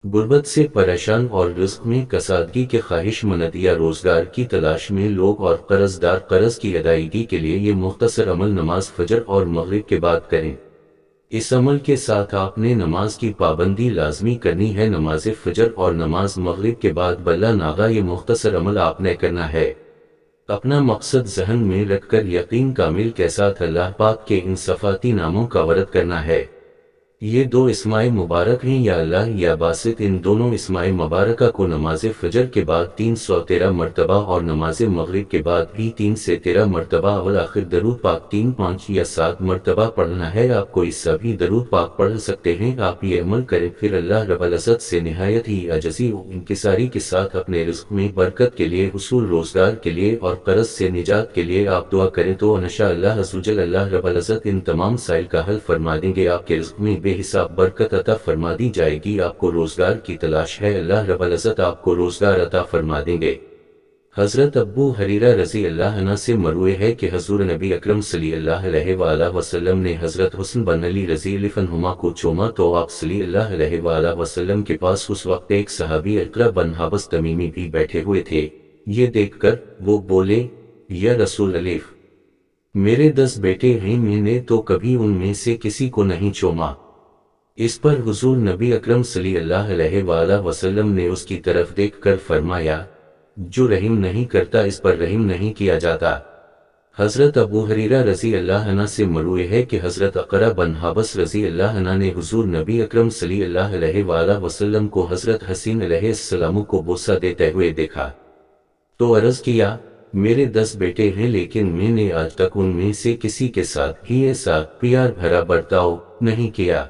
गुर्बत से परेशान और रिस्क में कसादगी के ख्वाहिशमंद या रोजगार की तलाश में लोग और कर्जदार कर्ज की अदायगी के लिए ये मुख्तसर अमल नमाज फजर और मगरिब के बाद करें। इस अमल के साथ आपने नमाज की पाबंदी लाजमी करनी है। नमाज फजर और नमाज मगरिब के बाद बल्ला नागा ये मुख्तसर अमल आपने करना है। अपना मकसद जहन में रखकर यकीन कामिल के साथ अल्लाह पाक के इन सफाती नामों का वर्द करना है। ये दो इस्माए मुबारक हैं, या अल्लाह या बासित। इन दोनों इस्माए मुबारका को नमाज फजर के बाद 313 मरतबा और नमाज मगरिब के बाद भी 3 से 13 मरतबा और आखिर दरूद पाक 3, 5 या 7 मरतबा पढ़ना है। आप कोई सभी दरूद पाक पढ़ सकते हैं। आप ये अमल करें, फिर अल्लाह रब्बुल इज़्ज़त से निहायत ही अजज़ी व इंकिसारी के साथ अपने रिज़्क़ में बरकत के लिए, हुसूल रोजगार के लिए और कर्ज से निजात के लिए आप दुआ करें तो इंशाअल्लाह अज़्ज़वजल अल्लाह रब्बुल इज़्ज़त इन तमाम साइल का हल फरमा देंगे। आपके रिज़्क़ में बेहिसाब बरकत अता फरमा दी जाएगी। आपको रोजगार की तलाश है, अल्लाह रब्बुल इज़्ज़त आपको रोजगार अता फरमा देंगे। हजरत अबू हरीरा रज़ी अल्लाह अन्हु से मरवी है कि हजूर नबी अकरम सल्लल्लाहु अलैहि वसल्लम ने हजरत हुस्न बन अली रज़ी अल्लाहु अन्हुमा को चूमा तो आप सल्लल्लाहु अलैहि वसल्लम के पास उस वक्त एक सहाबी इक़रा बन हाबिस तमीमी भी बैठे हुए थे। ये देखकर वो बोले, या रसूल अल्लाह, मेरे 10 बेटे हैं, मैंने तो कभी उनमें से किसी को नहीं चूमा। इस पर हुजूर नबी अकरम सल्लल्लाहु अलैहि वसल्लम ने उसकी तरफ देखकर फरमाया, जो रहम नहीं करता इस पर रहम नहीं किया जाता। हजरत अबू हरीरा रज़ी अल्लाह अन्हु से मरवी है कि हजरत इक़रा बन हाबिस रज़ी अल्लाह अन्हु ने हुजूर नबी अकरम सल्लल्लाहु अलैहि वसल्लम को हजरत हसीन अलैहिस्सलाम को बोसा देते हुए देखा तो अर्ज़ किया, मेरे 10 बेटे हैं, लेकिन मैंने आज तक उनमें से किसी के साथ भी ऐसा प्यार भरा बर्ताव नहीं किया।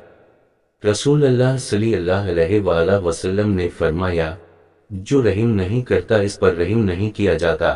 रसूल अल्लाह सल्लल्लाहु अलैहि वसल्लम ने फरमाया, जो रहम नहीं करता इस पर रहम नहीं किया जाता।